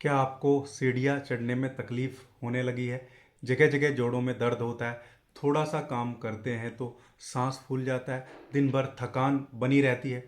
क्या आपको सीढ़ियाँ चढ़ने में तकलीफ होने लगी है? जगह जगह जोड़ों में दर्द होता है, थोड़ा सा काम करते हैं तो सांस फूल जाता है, दिन भर थकान बनी रहती है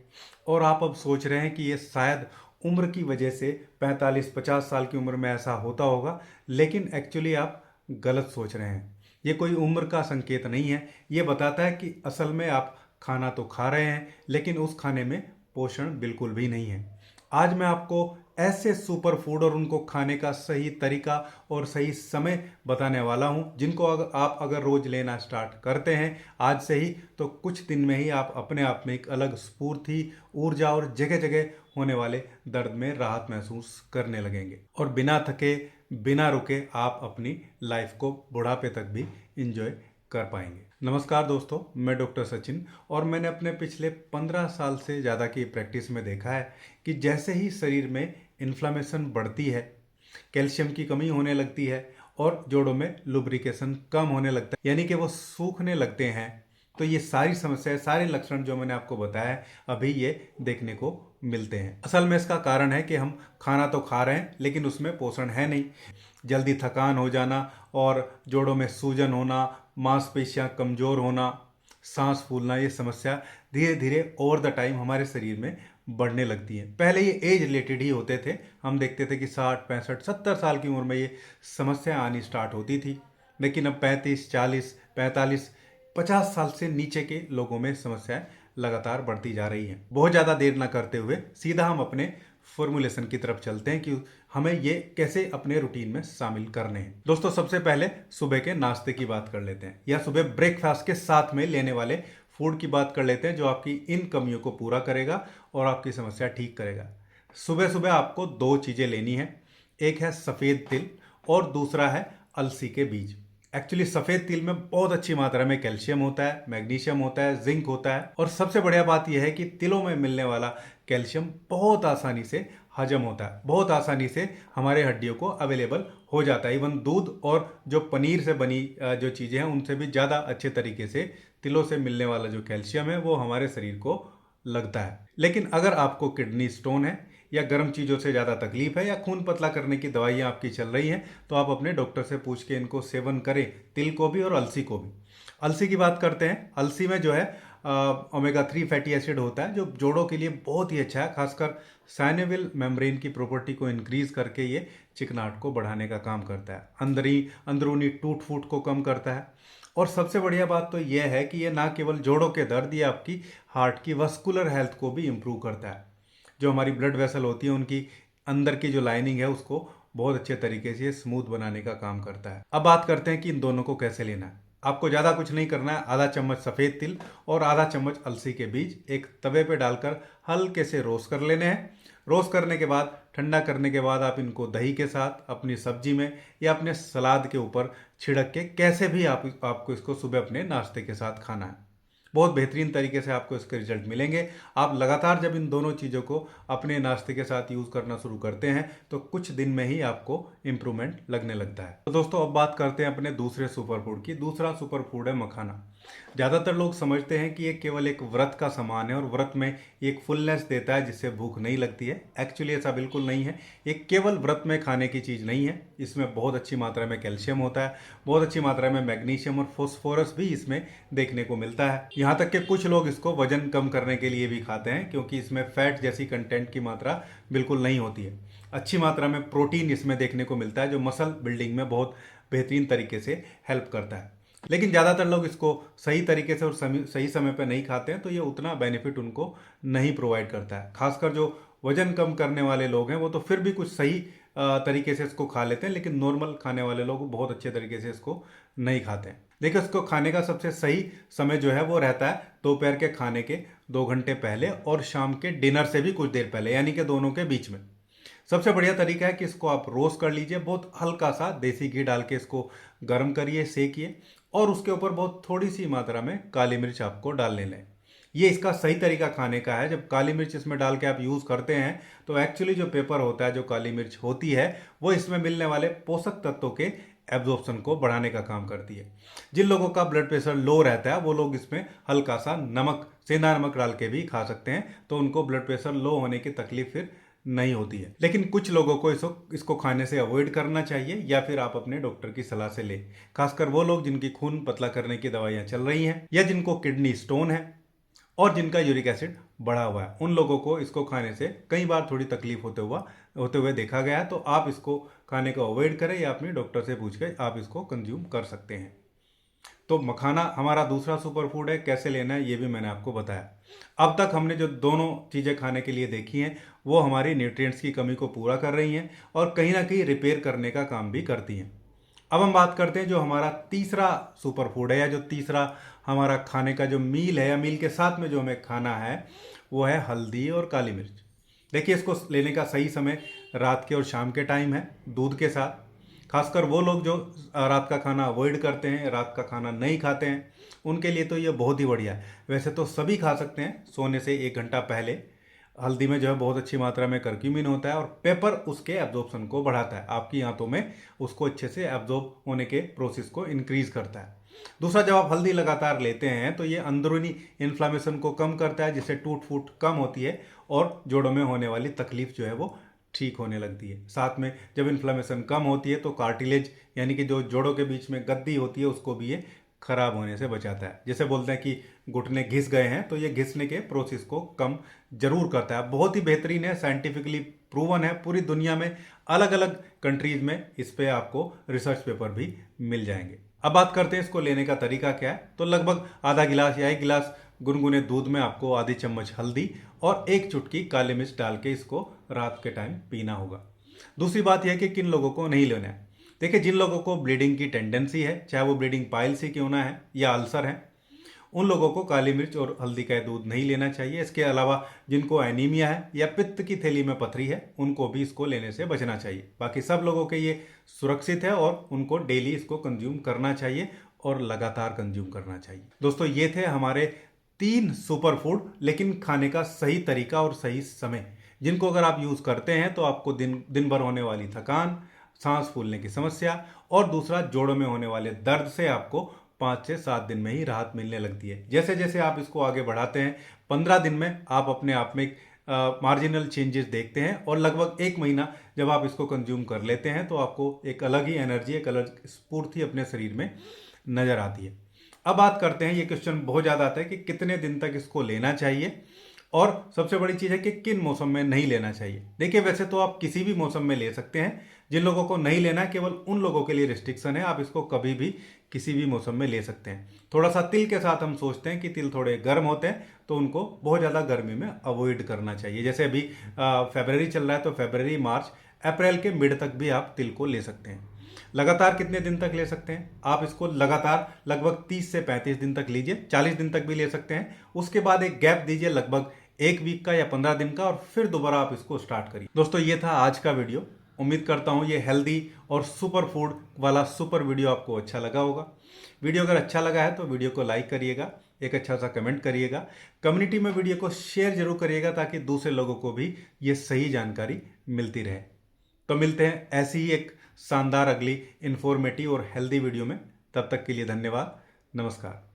और आप अब सोच रहे हैं कि ये शायद उम्र की वजह से 45-50 साल की उम्र में ऐसा होता होगा, लेकिन एक्चुअली आप गलत सोच रहे हैं। ये कोई उम्र का संकेत नहीं है, ये बताता है कि असल में आप खाना तो खा रहे हैं, लेकिन उस खाने में पोषण बिल्कुल भी नहीं है। आज मैं आपको ऐसे सुपर फूड और उनको खाने का सही तरीका और सही समय बताने वाला हूं, जिनको आप अगर रोज लेना स्टार्ट करते हैं आज से ही, तो कुछ दिन में ही आप अपने आप में एक अलग स्फूर्ति, ऊर्जा और जगह जगह होने वाले दर्द में राहत महसूस करने लगेंगे और बिना थके, बिना रुके आप अपनी लाइफ को बुढ़ापे तक भी इंजॉय कर पाएंगे। नमस्कार दोस्तों, मैं डॉक्टर सचिन और मैंने अपने पिछले 15 साल से ज़्यादा की प्रैक्टिस में देखा है कि जैसे ही शरीर में इन्फ्लामेशन बढ़ती है, कैल्शियम की कमी होने लगती है और जोड़ों में लुब्रिकेशन कम होने लगता है, यानी कि वो सूखने लगते हैं, तो ये सारी समस्याएं, सारे लक्षण जो मैंने आपको बताया है अभी, ये देखने को मिलते हैं। असल में इसका कारण है कि हम खाना तो खा रहे हैं लेकिन उसमें पोषण है नहीं। जल्दी थकान हो जाना और जोड़ों में सूजन होना, मांसपेशियां कमजोर होना, सांस फूलना, ये समस्या धीरे धीरे ओवर द टाइम हमारे शरीर में बढ़ने लगती है। पहले ये एज रिलेटेड ही होते थे, हम देखते थे कि 60, 65, 70 साल की उम्र में ये समस्या आनी स्टार्ट होती थी, लेकिन अब 35, 40, 45, 50 साल से नीचे के लोगों में समस्याएं लगातार बढ़ती जा रही हैं। बहुत ज़्यादा देर ना करते हुए सीधा हम अपने फॉर्मुलेशन की तरफ चलते हैं कि हमें ये कैसे अपने रूटीन में शामिल करने हैं। दोस्तों, सबसे पहले सुबह के नाश्ते की बात कर लेते हैं, या सुबह ब्रेकफास्ट के साथ में लेने वाले फूड की बात कर लेते हैं, जो आपकी इन कमियों को पूरा करेगा और आपकी समस्या ठीक करेगा। सुबह सुबह आपको दो चीज़ें लेनी है, एक है सफ़ेद तिल और दूसरा है अलसी के बीज। एक्चुअली सफ़ेद तिल में बहुत अच्छी मात्रा में कैल्शियम होता है, मैग्नीशियम होता है, जिंक होता है और सबसे बढ़िया बात यह है कि तिलों में मिलने वाला कैल्शियम बहुत आसानी से हजम होता है, बहुत आसानी से हमारे हड्डियों को अवेलेबल हो जाता है। इवन दूध और जो पनीर से बनी जो चीज़ें हैं उनसे भी ज़्यादा अच्छे तरीके से तिलों से मिलने वाला जो कैल्शियम है वो हमारे शरीर को लगता है। लेकिन अगर आपको किडनी स्टोन है या गर्म चीज़ों से ज़्यादा तकलीफ है या खून पतला करने की दवाइयाँ आपकी चल रही हैं, तो आप अपने डॉक्टर से पूछ के इनको सेवन करें, तिल को भी और अलसी को भी। अलसी की बात करते हैं। अलसी में जो है ओमेगा 3 फैटी एसिड होता है, जो जोड़ों के लिए बहुत ही अच्छा है, खासकर साइनोवियल मेम्ब्रेन की प्रॉपर्टी को इंक्रीज करके ये चिकनाहट को बढ़ाने का काम करता है, अंदरूनी टूट फूट को कम करता है। और सबसे बढ़िया बात तो यह है कि ये ना केवल जोड़ों के दर्द या आपकी हार्ट की वस्कुलर हेल्थ को भी इम्प्रूव करता है। जो हमारी ब्लड वेसल होती है उनकी अंदर की जो लाइनिंग है उसको बहुत अच्छे तरीके से स्मूथ बनाने का काम करता है। अब बात करते हैं कि इन दोनों को कैसे लेना है। आपको ज़्यादा कुछ नहीं करना है, आधा चम्मच सफ़ेद तिल और आधा चम्मच अलसी के बीज एक तवे पे डालकर हल्के से रोस्ट कर लेने हैं। रोस्ट करने के बाद, ठंडा करने के बाद आप इनको दही के साथ, अपनी सब्जी में या अपने सलाद के ऊपर छिड़क के कैसे भी आपको इसको सुबह अपने नाश्ते के साथ खाना है। बहुत बेहतरीन तरीके से आपको इसके रिजल्ट मिलेंगे। आप लगातार जब इन दोनों चीज़ों को अपने नाश्ते के साथ यूज़ करना शुरू करते हैं तो कुछ दिन में ही आपको इम्प्रूवमेंट लगने लगता है। तो दोस्तों, अब बात करते हैं अपने दूसरे सुपर फूड की। दूसरा सुपर फूड है मखाना। ज़्यादातर लोग समझते हैं कि ये केवल एक व्रत का सामान है और व्रत में एक फुलनेस देता है जिससे भूख नहीं लगती है। एक्चुअली ऐसा बिल्कुल नहीं है। ये केवल व्रत में खाने की चीज़ नहीं है। इसमें बहुत अच्छी मात्रा में कैल्शियम होता है, बहुत अच्छी मात्रा में मैग्नीशियम और फॉस्फोरस भी इसमें देखने को मिलता है। यहाँ तक कि कुछ लोग इसको वजन कम करने के लिए भी खाते हैं, क्योंकि इसमें फैट जैसी कंटेंट की मात्रा बिल्कुल नहीं होती है। अच्छी मात्रा में प्रोटीन इसमें देखने को मिलता है, जो मसल बिल्डिंग में बहुत बेहतरीन तरीके से हेल्प करता है। लेकिन ज़्यादातर लोग इसको सही तरीके से और सही समय पर नहीं खाते हैं, तो ये उतना बेनिफिट उनको नहीं प्रोवाइड करता है। खासकर जो वजन कम करने वाले लोग हैं वो तो फिर भी कुछ सही तरीके से इसको खा लेते हैं, लेकिन नॉर्मल खाने वाले लोग बहुत अच्छे तरीके से इसको नहीं खाते हैं। देखिए, इसको खाने का सबसे सही समय जो है वो रहता है दोपहर के खाने के 2 घंटे पहले और शाम के डिनर से भी कुछ देर पहले, यानी कि दोनों के बीच में। सबसे बढ़िया तरीका है कि इसको आप रोस्ट कर लीजिए, बहुत हल्का सा देसी घी डाल के इसको गर्म करिए, सेकिए और उसके ऊपर बहुत थोड़ी सी मात्रा में काली मिर्च आपको डालने लें। ये इसका सही तरीका खाने का है। जब काली मिर्च इसमें डाल के आप यूज़ करते हैं तो एक्चुअली जो पेपर होता है, जो काली मिर्च होती है, वो इसमें मिलने वाले पोषक तत्वों के एब्जॉर्प्शन को बढ़ाने का काम करती है। जिन लोगों का ब्लड प्रेशर लो रहता है वो लोग इसमें हल्का सा नमक, सेंधा नमक डाल के भी खा सकते हैं, तो उनको ब्लड प्रेशर लो होने की तकलीफ फिर नहीं होती है। लेकिन कुछ लोगों को इसको खाने से अवॉइड करना चाहिए या फिर आप अपने डॉक्टर की सलाह से लें। खासकर वो लोग जिनकी खून पतला करने की दवाइयाँ चल रही हैं या जिनको किडनी स्टोन है और जिनका यूरिक एसिड बढ़ा हुआ है, उन लोगों को इसको खाने से कई बार थोड़ी तकलीफ होते हुए देखा गया है। तो आप इसको खाने को अवॉइड करें या अपने डॉक्टर से पूछ कर आप इसको कंज्यूम कर सकते हैं। तो मखाना हमारा दूसरा सुपर फूड है, कैसे लेना है ये भी मैंने आपको बताया। अब तक हमने जो दोनों चीज़ें खाने के लिए देखी हैं वो हमारी न्यूट्रिएंट्स की कमी को पूरा कर रही हैं और कहीं ना कहीं रिपेयर करने का काम भी करती हैं। अब हम बात करते हैं जो हमारा तीसरा सुपर फूड है या जो तीसरा हमारा खाने का जो मील है या मील के साथ में जो हमें खाना है वो है हल्दी और काली मिर्च। देखिए, इसको लेने का सही समय रात के और शाम के टाइम है दूध के साथ। खासकर वो लोग जो रात का खाना अवॉइड करते हैं, रात का खाना नहीं खाते हैं, उनके लिए तो ये बहुत ही बढ़िया है। वैसे तो सभी खा सकते हैं सोने से 1 घंटा पहले। हल्दी में जो है बहुत अच्छी मात्रा में करक्यूमिन होता है और पेपर उसके एब्जॉर्प्शन को बढ़ाता है, आपकी आंतों में उसको अच्छे से एब्जॉर्ब होने के प्रोसेस को इंक्रीज करता है। दूसरा, जब आप हल्दी लगातार लेते हैं तो ये अंदरूनी इन्फ्लामेशन को कम करता है, जिससे टूट फूट कम होती है और जोड़ों में होने वाली तकलीफ जो है वो ठीक होने लगती है। साथ में जब इन्फ्लामेशन कम होती है तो कार्टिलेज यानी कि जो जोड़ों के बीच में गद्दी होती है उसको भी ये खराब होने से बचाता है। जैसे बोलते हैं कि घुटने घिस गए हैं, तो ये घिसने के प्रोसेस को कम जरूर करता है। बहुत ही बेहतरीन है, साइंटिफिकली प्रूवन है। पूरी दुनिया में अलग अलग कंट्रीज में इस पे आपको रिसर्च पेपर भी मिल जाएंगे। अब बात करते हैं इसको लेने का तरीका क्या है। तो लगभग आधा गिलास या 1 गिलास गुनगुने दूध में आपको आधी चम्मच हल्दी और 1 चुटकी काली मिर्च डाल के इसको रात के टाइम पीना होगा। दूसरी बात यह है कि किन लोगों को नहीं लेना है। देखिए, जिन लोगों को ब्लीडिंग की टेंडेंसी है, चाहे वो ब्लीडिंग पाइल्स ही क्यों ना है या अल्सर है, उन लोगों को काली मिर्च और हल्दी का दूध नहीं लेना चाहिए। इसके अलावा जिनको एनीमिया है या पित्त की थैली में पथरी है, उनको भी इसको लेने से बचना चाहिए। बाकी सब लोगों के ये सुरक्षित है और उनको डेली इसको कंज्यूम करना चाहिए और लगातार कंज्यूम करना चाहिए। दोस्तों, ये थे हमारे 3 सुपर फूड, लेकिन खाने का सही तरीका और सही समय, जिनको अगर आप यूज़ करते हैं तो आपको दिन भर होने वाली थकान, सांस फूलने की समस्या और दूसरा जोड़ों में होने वाले दर्द से आपको 5 से 7 दिन में ही राहत मिलने लगती है। जैसे जैसे आप इसको आगे बढ़ाते हैं, 15 दिन में आप अपने आप में मार्जिनल चेंजेस देखते हैं और लगभग 1 महीना जब आप इसको कंज्यूम कर लेते हैं तो आपको एक अलग ही एनर्जी, एक अलग स्फूर्ति अपने शरीर में नजर आती है। अब बात करते हैं, ये क्वेश्चन बहुत ज़्यादा आता है कि कितने दिन तक इसको लेना चाहिए और सबसे बड़ी चीज़ है कि किन मौसम में नहीं लेना चाहिए। देखिए, वैसे तो आप किसी भी मौसम में ले सकते हैं। जिन लोगों को नहीं लेना है, केवल उन लोगों के लिए रिस्ट्रिक्शन है, आप इसको कभी भी किसी भी मौसम में ले सकते हैं। थोड़ा सा तिल के साथ हम सोचते हैं कि तिल थोड़े गर्म होते हैं तो उनको बहुत ज़्यादा गर्मी में अवॉइड करना चाहिए। जैसे अभी फेब्रवरी चल रहा है तो फेब्रवरी, मार्च, अप्रैल के मिड तक भी आप तिल को ले सकते हैं। लगातार कितने दिन तक ले सकते हैं? आप इसको लगातार लगभग 30 से 35 दिन तक लीजिए, 40 दिन तक भी ले सकते हैं। उसके बाद एक गैप दीजिए लगभग 1 वीक का या 15 दिन का और फिर दोबारा आप इसको स्टार्ट करिए। दोस्तों, ये था आज का वीडियो। उम्मीद करता हूँ ये हेल्दी और सुपर फूड वाला सुपर वीडियो आपको अच्छा लगा होगा। वीडियो अगर अच्छा लगा है तो वीडियो को लाइक करिएगा, एक अच्छा सा कमेंट करिएगा, कम्युनिटी में वीडियो को शेयर जरूर करिएगा ताकि दूसरे लोगों को भी ये सही जानकारी मिलती रहे। तो मिलते हैं ऐसी ही एक शानदार अगली इंफॉर्मेटिव और हेल्दी वीडियो में। तब तक के लिए धन्यवाद। नमस्कार।